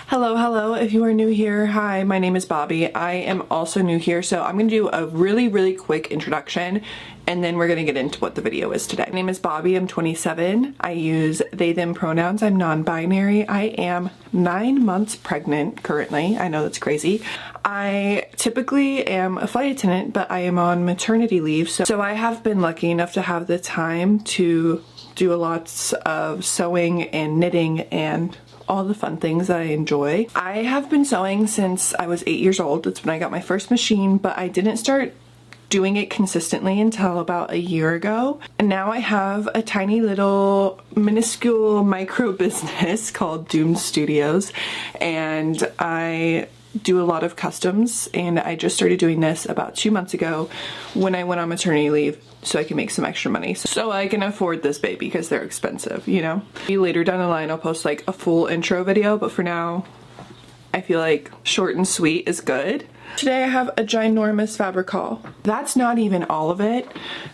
Hello, if you are new here, hi, my name is Bobby. I am also new here, so I'm gonna do a really quick introduction and then we're gonna get into what the video is today. My name is Bobby, I'm 27. I use they, them pronouns. I'm non-binary. I am 9 months pregnant currently. I know that's crazy. I typically am a flight attendant, but I am on maternity leave. So I have been lucky enough to have the time to do lots of sewing and knitting and all the fun things that I enjoy. I have been sewing since I was 8 years old. That's when I got my first machine, but I didn't start doing it consistently until about a year ago. And now I have a tiny little minuscule micro business called Doomed Studios, and I do a lot of customs, and I just started doing this about 2 months ago when I went on maternity leave so I can make some extra money so I can afford this baby because they're expensive, you know? Later down the line I'll post like a full intro video, but for now I feel like short and sweet is good. Today I have a ginormous fabric haul. That's not even all of it.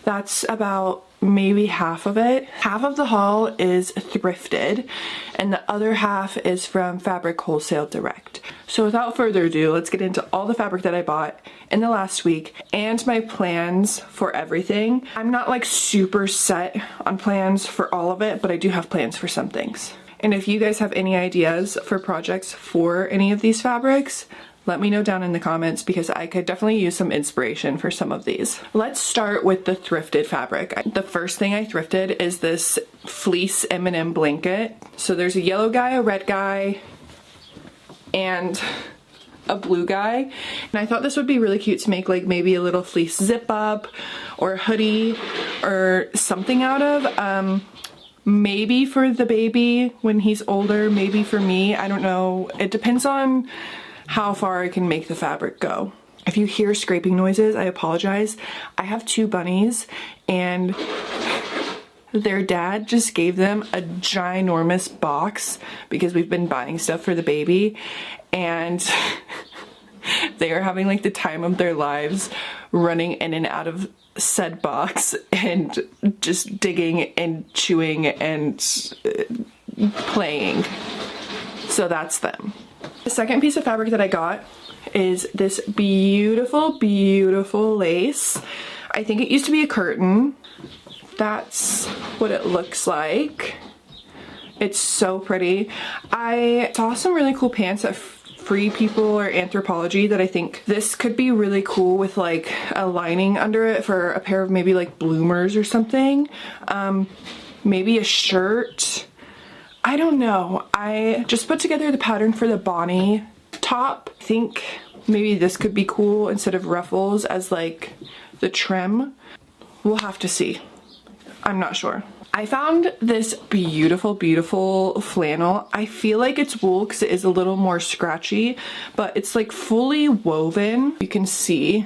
That's about maybe half of it. Half of the haul is thrifted and the other half is from Fabric Wholesale Direct. So without further ado, let's get into all the fabric that I bought in the last week and my plans for everything. I'm not like super set on plans for all of it, but I do have plans for some things. And if you guys have any ideas for projects for any of these fabrics, let me know down in the comments because I could definitely use some inspiration for some of these. Let's start with the thrifted fabric. The first thing I thrifted is this fleece M&M blanket. So there's a yellow guy, a red guy, and a blue guy. And I thought this would be really cute to make like maybe a little fleece zip up or a hoodie or something out of. Maybe for the baby when he's older, maybe for me, I don't know. It depends on how far I can make the fabric go. If you hear scraping noises, I apologize. I have 2 bunnies and their dad just gave them a ginormous box because we've been buying stuff for the baby, and they are having like the time of their lives running in and out of said box and just digging and chewing and playing. So that's them. The second piece of fabric that I got is this beautiful lace. I think it used to be a curtain. That's what it looks like. It's so pretty. I saw some really cool pants at Free People or Anthropology that I think this could be really cool with like a lining under it for a pair of maybe like bloomers or something. Maybe a shirt. I don't know. I just put together the pattern for the Bonnie top. I think maybe this could be cool instead of ruffles as like the trim. We'll have to see. I'm not sure. I found this beautiful flannel. I feel like it's wool because it is a little more scratchy, but it's like fully woven. You can see.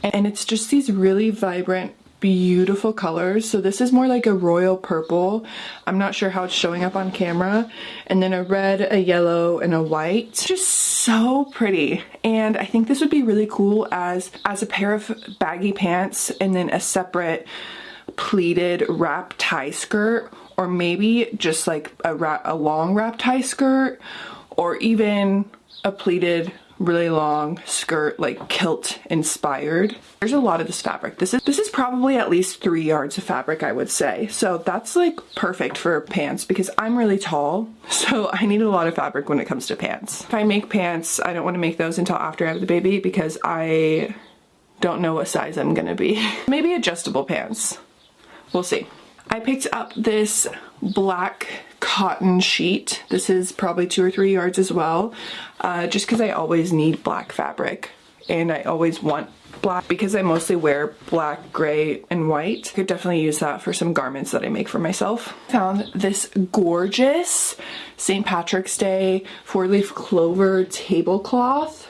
And it's just these really vibrant, beautiful colors. So this is more like a royal purple. I'm not sure how it's showing up on camera. And then a red, a yellow, and a white. It's just so pretty. And I think this would be really cool as a pair of baggy pants and then a separate pleated wrap tie skirt, or maybe just like a long wrap tie skirt, or even a pleated really long skirt, like kilt inspired. There's a lot of this fabric. This is probably at least 3 yards of fabric, I would say. So that's like perfect for pants because I'm really tall, so I need a lot of fabric when it comes to pants. If I make pants, I don't want to make those until after I have the baby because I don't know what size I'm gonna be. Maybe adjustable pants. We'll see. I picked up this black cotton sheet. This is probably 2 or 3 yards as well, just because I always need black fabric and I always want black because I mostly wear black, gray, and white. I could definitely use that for some garments that I make for myself. I found this gorgeous St. Patrick's Day 4-leaf clover tablecloth.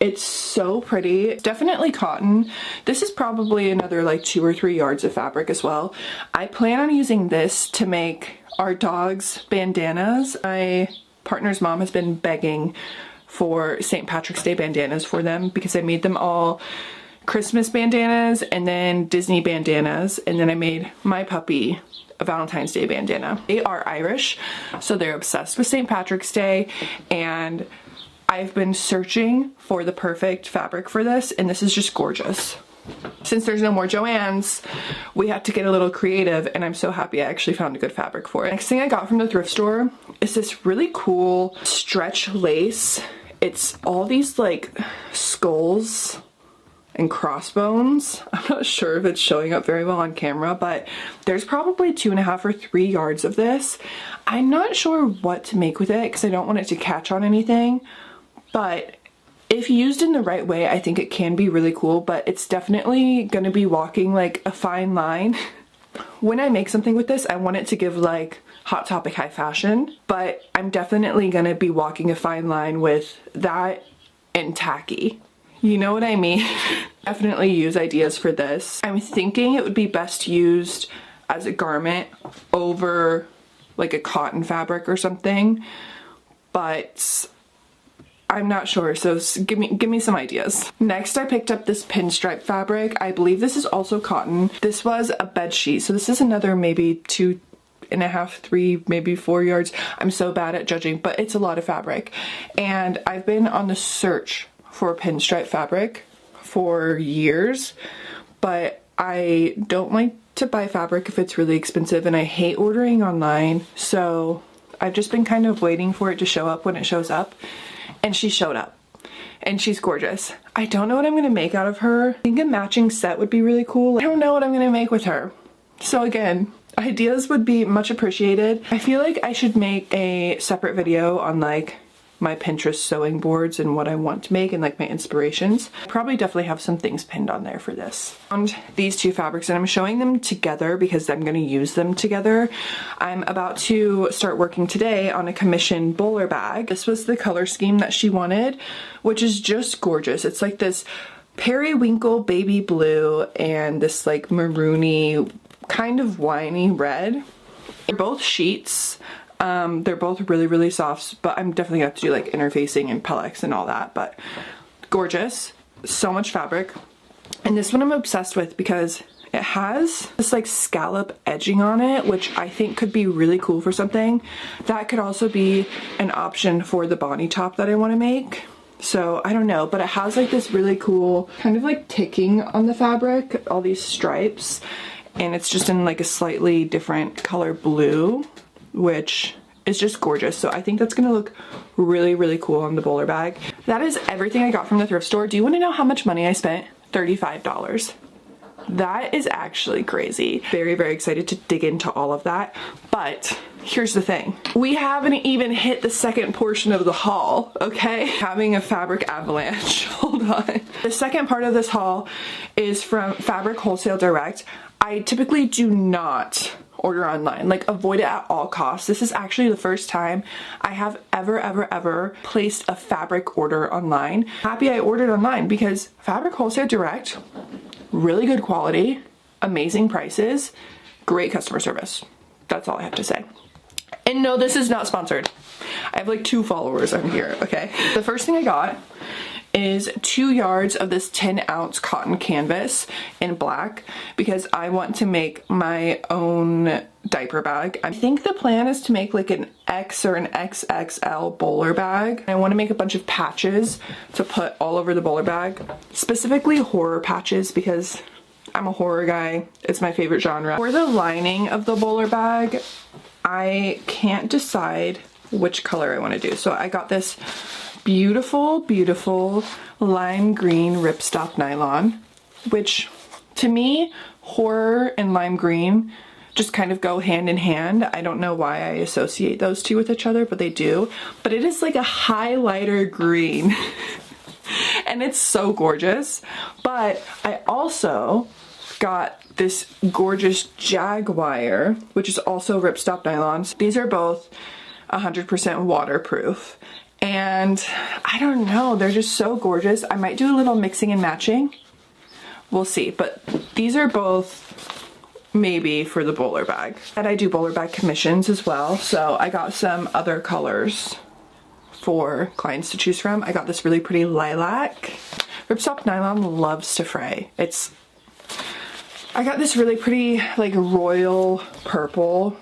It's so pretty. It's definitely cotton. This is probably another like 2 or 3 yards of fabric as well. I plan on using this to make our dogs bandanas. My partner's mom has been begging for St. Patrick's Day bandanas for them because I made them all Christmas bandanas and then Disney bandanas, and then I made my puppy a Valentine's Day bandana. They are Irish, so they're obsessed with St. Patrick's Day, and I've been searching for the perfect fabric for this, and this is just gorgeous. Since there's no more Joann's, we had to get a little creative, and I'm so happy I actually found a good fabric for it. Next thing I got from the thrift store is this really cool stretch lace. It's all these like skulls and crossbones. I'm not sure if it's showing up very well on camera, but there's probably 2.5 or 3 yards of this. I'm not sure what to make with it because I don't want it to catch on anything, but if used in the right way, I think it can be really cool, but it's definitely going to be walking like a fine line. When I make something with this, I want it to give like Hot Topic high fashion, but I'm definitely going to be walking a fine line with that and tacky. You know what I mean? Definitely use ideas for this. I'm thinking it would be best used as a garment over like a cotton fabric or something, but I'm not sure, so give me some ideas. Next, I picked up this pinstripe fabric. I believe this is also cotton. This was a bed sheet, so this is another maybe 2.5, 3, maybe 4 yards. I'm so bad at judging, but it's a lot of fabric. And I've been on the search for pinstripe fabric for years, but I don't like to buy fabric if it's really expensive, and I hate ordering online, so I've just been kind of waiting for it to show up when it shows up. And she showed up, and she's gorgeous. I don't know what I'm gonna make out of her. I think a matching set would be really cool. I don't know what I'm gonna make with her. So again, ideas would be much appreciated. I feel like I should make a separate video on like my Pinterest sewing boards and what I want to make and like my inspirations. I probably definitely have some things pinned on there for this. Found these two fabrics and I'm showing them together because I'm going to use them together. I'm about to start working today on a commission bowler bag. This was the color scheme that she wanted, which is just gorgeous. It's like this periwinkle baby blue and this like maroony kind of winey red. They're both sheets. They're both really soft, but I'm definitely gonna have to do like interfacing and pellex and all that, but gorgeous. So much fabric. And this one I'm obsessed with because it has this like scallop edging on it, which I think could be really cool for something. That could also be an option for the bonnie top that I want to make. So I don't know, but it has like this really cool kind of like ticking on the fabric, all these stripes, and it's just in like a slightly different color blue, which is just gorgeous. So I think that's gonna look really cool on the bowler bag. That is everything I got from the thrift store. Do you want to know how much money I spent? $35. That is actually crazy. Very excited to dig into all of that. But here's the thing. We haven't even hit the second portion of the haul, okay? Having a fabric avalanche. Hold on. The second part of this haul is from Fabric Wholesale Direct. I typically do not order online, like avoid it at all costs. This is actually the first time I have ever placed a fabric order online. Happy I ordered online because Fabric Wholesale Direct, really good quality, amazing prices, great customer service. That's all I have to say. And no, this is not sponsored. I have like 2 followers on here, okay? The first thing I got is 2 yards of this 10-ounce cotton canvas in black because I want to make my own diaper bag. I think the plan is to make like an X or an XXL bowler bag. I want to make a bunch of patches to put all over the bowler bag, specifically horror patches because I'm a horror guy. It's my favorite genre. For the lining of the bowler bag, I can't decide which color I want to do. So I got this beautiful lime green ripstop nylon, which to me, horror and lime green just kind of go hand in hand. I don't know why I associate those two with each other, but they do. But it is like a highlighter green and it's so gorgeous. But I also got this gorgeous Jaguar, which is also ripstop nylons. These are both 100% waterproof. And I don't know, they're just so gorgeous. I might do a little mixing and matching. We'll see, but these are both maybe for the bowler bag. And I do bowler bag commissions as well, so I got some other colors for clients to choose from. I got this really pretty lilac. Ripstop nylon loves to fray. It's I got this really pretty like royal purple.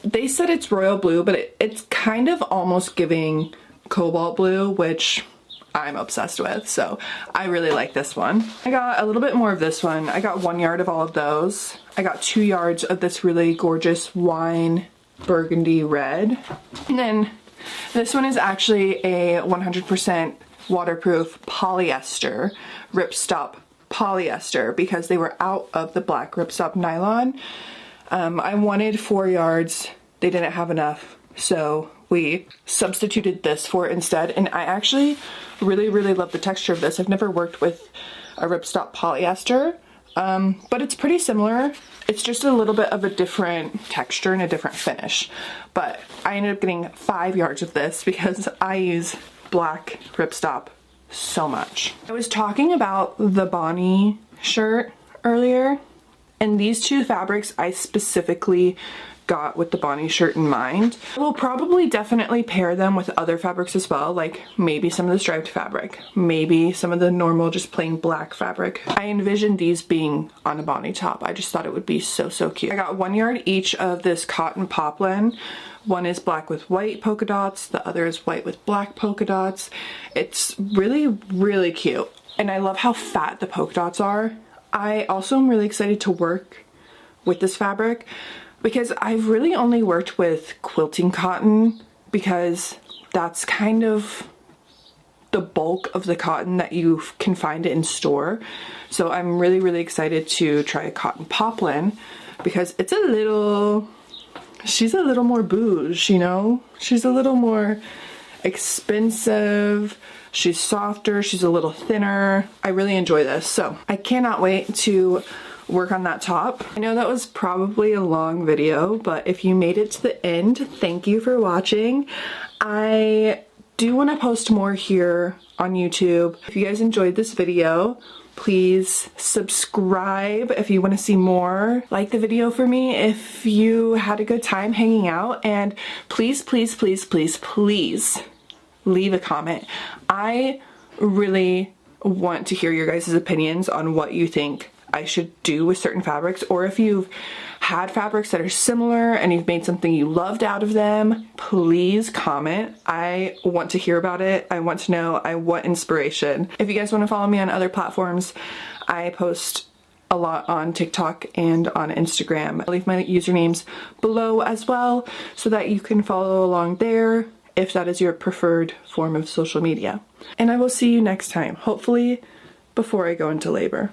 They said it's royal blue, but it's kind of almost giving cobalt blue, which I'm obsessed with, so I really like this one. I got a little bit more of this one. I got 1 yard of all of those. I got 2 yards of this really gorgeous wine burgundy red. And then this one is actually a 100% waterproof polyester, ripstop polyester, because they were out of the black ripstop nylon. I wanted 4 yards. They didn't have enough, so we substituted this for it instead. And I actually really love the texture of this. I've never worked with a ripstop polyester, but it's pretty similar. It's just a little bit of a different texture and a different finish. But I ended up getting 5 yards of this because I use black ripstop so much. I was talking about the Bonnie shirt earlier, and these two fabrics I specifically got with the Bonnie shirt in mind. I will probably definitely pair them with other fabrics as well, like maybe some of the striped fabric, maybe some of the normal just plain black fabric. I envisioned these being on a Bonnie top. I just thought it would be so cute. I got 1 yard each of this cotton poplin. One is black with white polka dots, the other is white with black polka dots. It's really cute, and I love how fat the polka dots are. I also am really excited to work with this fabric because I've really only worked with quilting cotton, because that's kind of the bulk of the cotton that you can find in store. So I'm really excited to try a cotton poplin because it's she's a little more bouge, you know? She's a little more expensive. She's softer, she's a little thinner. I really enjoy this, so I cannot wait to work on that top. I know that was probably a long video, but if you made it to the end, thank you for watching. I do want to post more here on YouTube. If you guys enjoyed this video, please subscribe if you want to see more. Like the video for me if you had a good time hanging out, and please leave a comment. I really want to hear your guys' opinions on what you think I should do with certain fabrics, or if you've had fabrics that are similar and you've made something you loved out of them, please comment. I want to hear about it. I want to know. I want inspiration. If you guys want to follow me on other platforms, I post a lot on TikTok and on Instagram. I'll leave my usernames below as well so that you can follow along there if that is your preferred form of social media. And I will see you next time, hopefully before I go into labor.